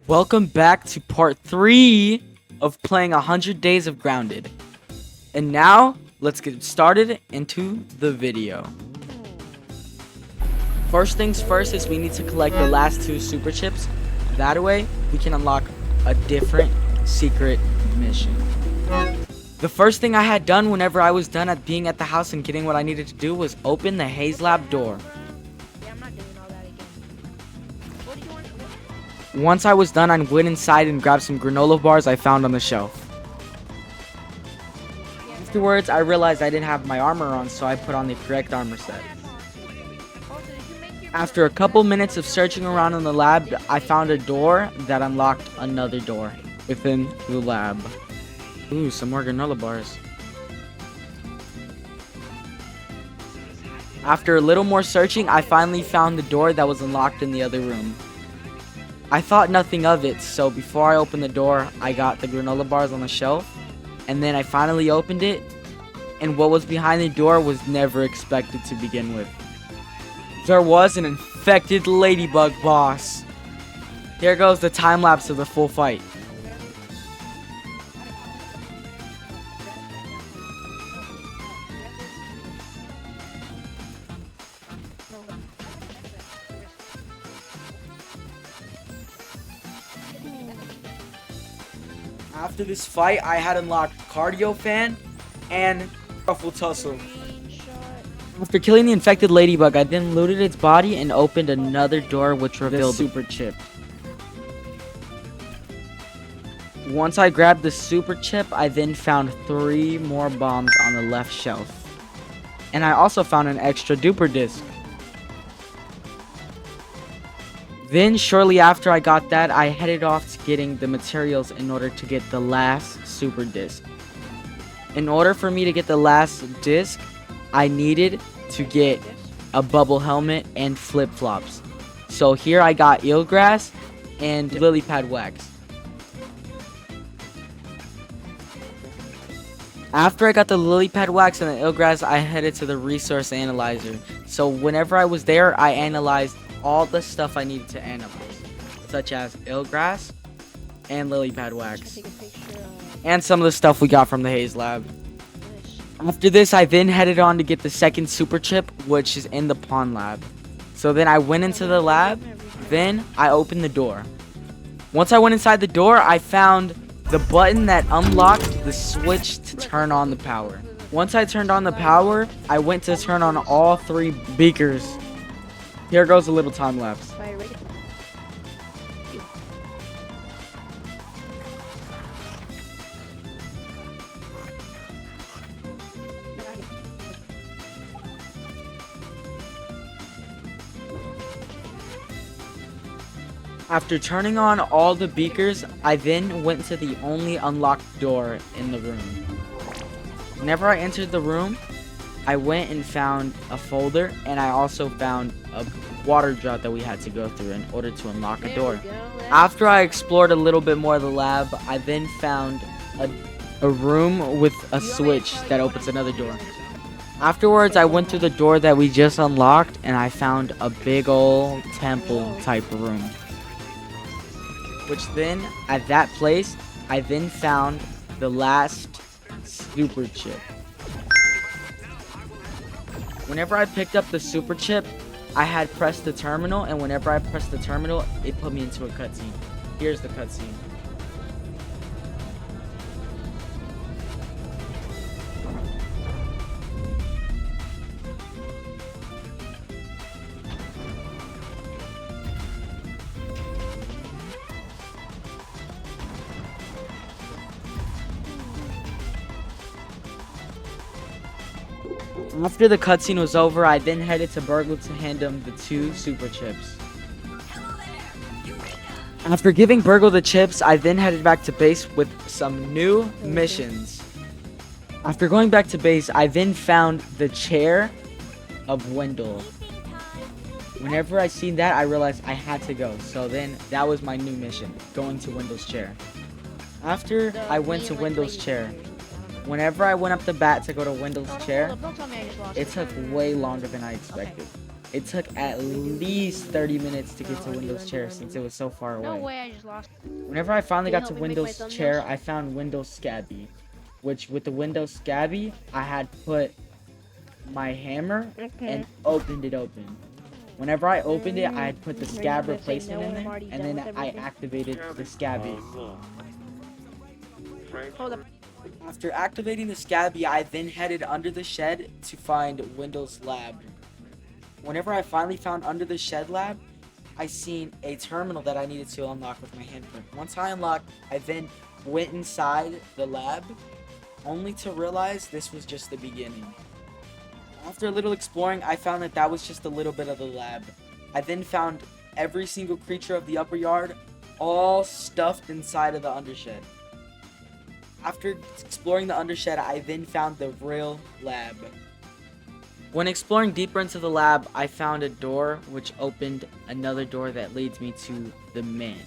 Welcome back to part 3 of playing 100 Days of Grounded. And now, let's get started into the video. First things first is we need to collect the last 2 super chips. That way, we can unlock a different secret mission. The first thing I had done whenever I was done at being at the house and getting what I needed to do was open the Haze Lab door. Yeah, I'm not doing all that again. What do you want? Once I was done, I went inside and grabbed some granola bars I found on the shelf. Afterwards, I realized I didn't have my armor on, so I put on the correct armor set. Also, did you make your After a couple minutes of searching around in the lab, I found a door that unlocked another door within the lab. Ooh, some more granola bars. After a little more searching, I finally found the door that was unlocked in the other room. I thought nothing of it, so before I opened the door, I got the granola bars on the shelf, and then I finally opened it, and what was behind the door was never expected to begin with. There was an infected ladybug boss. Here goes the time lapse of the full fight. After this fight, I had unlocked Cardio Fan and Ruffle Tussle. screenshot? After killing the infected ladybug, I then looted its body and opened another door which revealed the super chip. Once I grabbed the super chip, I then found 3 more bombs on the left shelf. And I also found an extra duper disc. Then, shortly after I got that, I headed off to getting the materials in order to get the last super disc. In order for me to get the last disc, I needed to get a bubble helmet and flip-flops. So here I got eelgrass and lily pad wax. After I got the lily pad wax and the eelgrass, I headed to the resource analyzer. So whenever I was there, I analyzed all the stuff I needed to analyze, such as eelgrass and lily pad wax, Take a picture of and some of the stuff we got from the Haze Lab. this. After this, I then headed on to get the second super chip, which is in the pawn lab. So then I went into the lab, then I opened the door. Once I went inside the door, I found the button that unlocked the switch to turn on the power. Once I turned on the power, I went to turn on all 3 beakers. Here goes a little time lapse. By Rick. After turning on all the beakers, I then went to the only unlocked door in the room. Whenever I entered the room, I went and found a folder, and I also found a water drop that we had to go through in order to unlock a There door. we go. After I explored a little bit more of the lab, I then found a room with a switch that opens another door. Afterwards, I went through the door that we just unlocked, and I found a big old temple type room. Which then, at that place, I then found the last super chip. Whenever I picked up the super chip, I had pressed the terminal, and whenever I pressed the terminal, it put me into a cutscene. Here's the cutscene. After the cutscene was over, I then headed to Burgle to hand him the 2 super chips. After giving Burgle the chips, I then headed back to base with some new missions. After going back to base, I then found the chair of Wendell. Whenever I seen that, I realized I had to go. So then that was my new mission, going to Wendell's chair. After I went to Wendell's chair, whenever I went up the bat to go to Wendell's chair, Don't tell me I just lost it took way longer than I expected. It took at least 30 minutes to get to Windows chair since it was so far away. No way, I just lost. Whenever I finally Can you got to help me make my Windows chair, thumbnails? I found Windows Scabby, which with the Windows Scabby, I had put my hammer and opened it open. Whenever I opened it, I had put the Are you scab gonna say replacement no in when I'm there, already and done then with I everything? activated the Scabby. Hold up. After activating the Scabby, I then headed under the shed to find Windows Lab. Whenever I finally found under the shed lab, I seen a terminal that I needed to unlock with my handprint. Once I unlocked, I then went inside the lab, only to realize this was just the beginning. After a little exploring, I found that was just a little bit of the lab. I then found every single creature of the upper yard, all stuffed inside of the undershed. After exploring the undershed, I then found the real lab. When exploring deeper into the lab, I found a door which opened another door that leads me to the mint.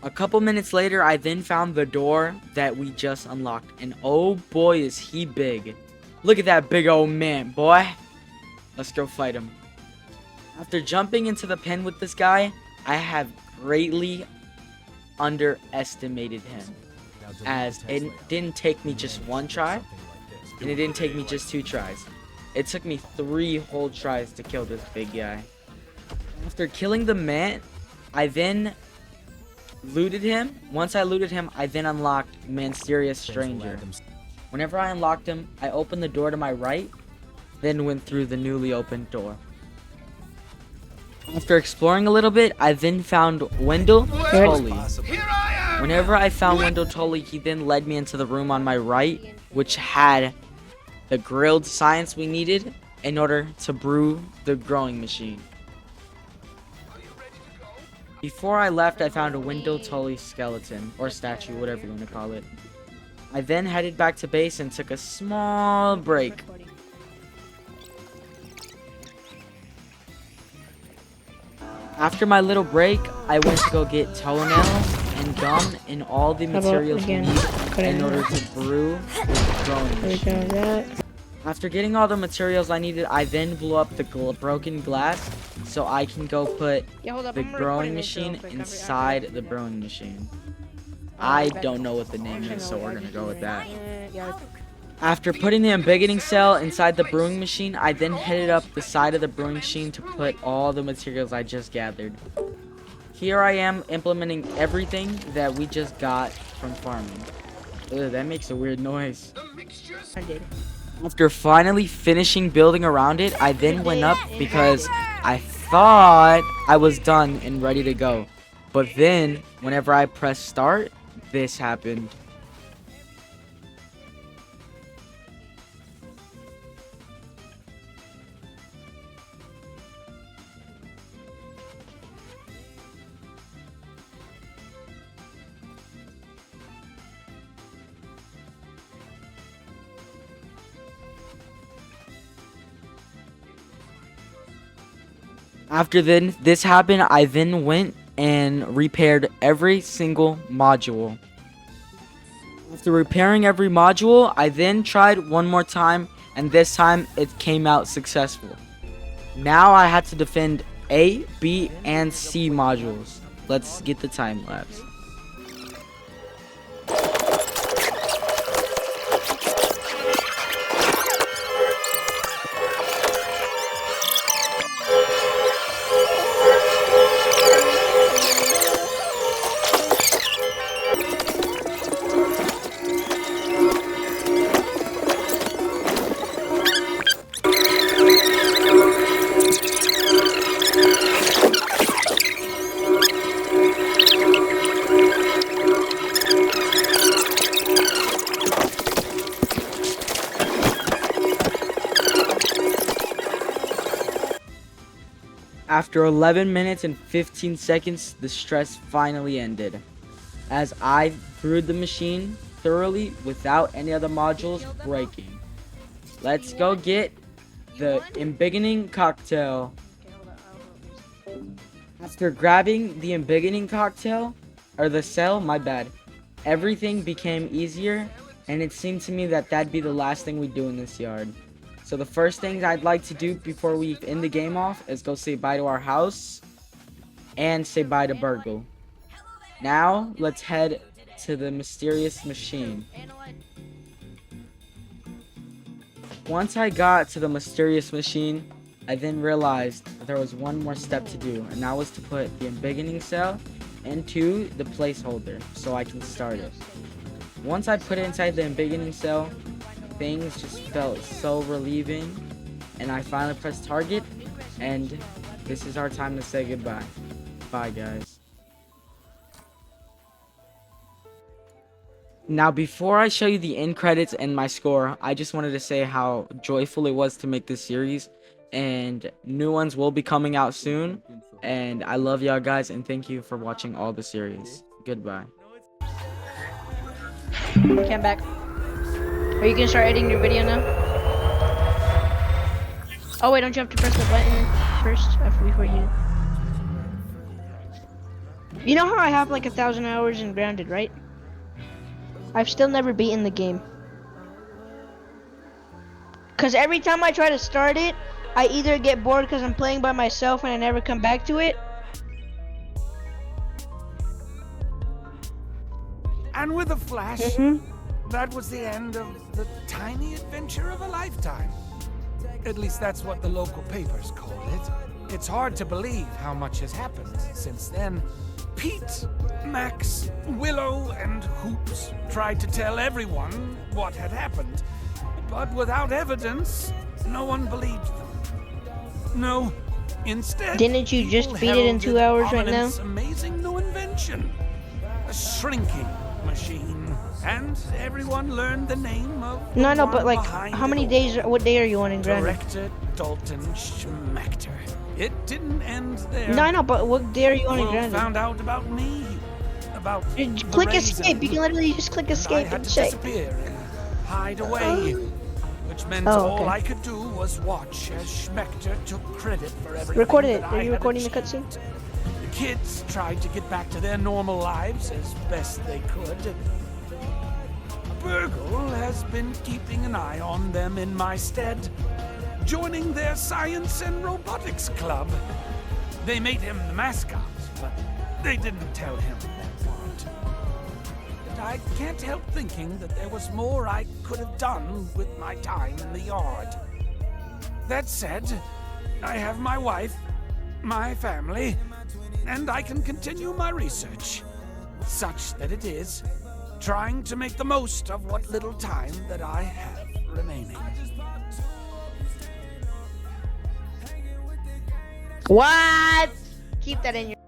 A couple minutes later, I then found the door that we just unlocked, and oh boy is he big. Look at that big old man, boy. Let's go fight him. After jumping into the pen with this guy, I have greatly underestimated him, as it didn't take me just one try, and it didn't take me just 2 tries. It took me 3 whole tries to kill this big guy. After killing the man, I then looted him. Once I looted him, I then unlocked Mysterious Stranger. Whenever I unlocked him, I opened the door to my right, then went through the newly opened door. After exploring a little bit, I then found Wendell Tully. Whenever I found Wendell Tully, he then led me into the room on my right, which had the grilled science we needed in order to brew the growing machine. Before I left, I found a Wendell Tully skeleton, or statue, whatever you want to call it. I then headed back to base and took a small break. Recording. After my little break, I went to go get toenails and gum and all the materials we need in order to brew the growing machine. After getting all the materials I needed, I then blew up the broken glass so I can go put Yeah, hold up. the I'm growing recording this real machine quick. inside the brewing machine. I don't know what the name is, so we're gonna go with that. Yeah. After putting the embiggening cell inside the brewing machine, I then headed up the side of the brewing machine to put all the materials I just gathered. Here I am implementing everything that we just got from farming. Ugh, that makes a weird noise. I did. After finally finishing building around it, I then went up because I thought I was done and ready to go. But then, whenever I pressed start, this happened. After then this happened, I then went and repaired every single module. After repairing every module, I then tried one more time, and this time it came out successful. Now I had to defend A, B, and C modules. Let's get the time lapse. After 11 minutes and 15 seconds, the stress finally ended, as I brewed the machine thoroughly without any other modules breaking. Let's go get the embiggening cocktail. Okay, hold up. I'll help you. After grabbing the embiggening cocktail, or the cell, my bad, everything became easier, and it seemed to me that that'd be the last thing we do in this yard. So So the first thing I'd like to do before we end the game off is go say bye to our house and say bye to Burgle. Now, let's head to the mysterious machine. Once I got to the mysterious machine, I then realized there was one more step to do, and that was to put the embiggening cell into the placeholder so I can start it. Once I put it inside the embiggening cell, things just felt so relieving, and I finally pressed target, and this is our time to say goodbye. Bye, guys. Now, before I show you the end credits and my score, I just wanted to say how joyful it was to make this series, and new ones will be coming out soon, and I love y'all guys, and thank you for watching all the series. Goodbye. Okay, I'm back. Are you gonna start editing your video now? Oh wait, don't you have to press the button first before you? You know how I have like 1,000 hours in Grounded, right? I've still never beaten the game. Cause every time I try to start it, I either get bored because I'm playing by myself and I never come back to it. And with a flash, that was the end of the tiny adventure of a lifetime. At least that's what the local papers call it. It's hard to believe how much has happened since then. Pete, Max, Willow, and Hoops tried to tell everyone what had happened, but without evidence, no one believed them. No, instead, Didn't you just people beat it in 2 hours right now? heralded Ominent's amazing new invention, a shrinking machine, and everyone learned the name of the No, one but like, behind how it many all. days? What day are you on in Grounded? Director Dalton Schmechter. It didn't end there. No, I know, but what day are you on in World Grounded? found out about me, about You the click raisin, escape. You can literally just click and I escape had and to check. disappear and hide away, which meant Oh, all okay. I could do was watch as Schmechter took credit for everything. Recorded it. that Are I you had recording the achieved. cutscene? The kids tried to get back to their normal lives as best they could. Burgle has been keeping an eye on them in my stead, joining their science and robotics club. They made him the mascot, but they didn't tell him that part. And I can't help thinking that there was more I could have done with my time in the yard. That said, I have my wife, my family, and I can continue my research, such that it is trying to make the most of what little time that I have remaining. What? Keep that in your.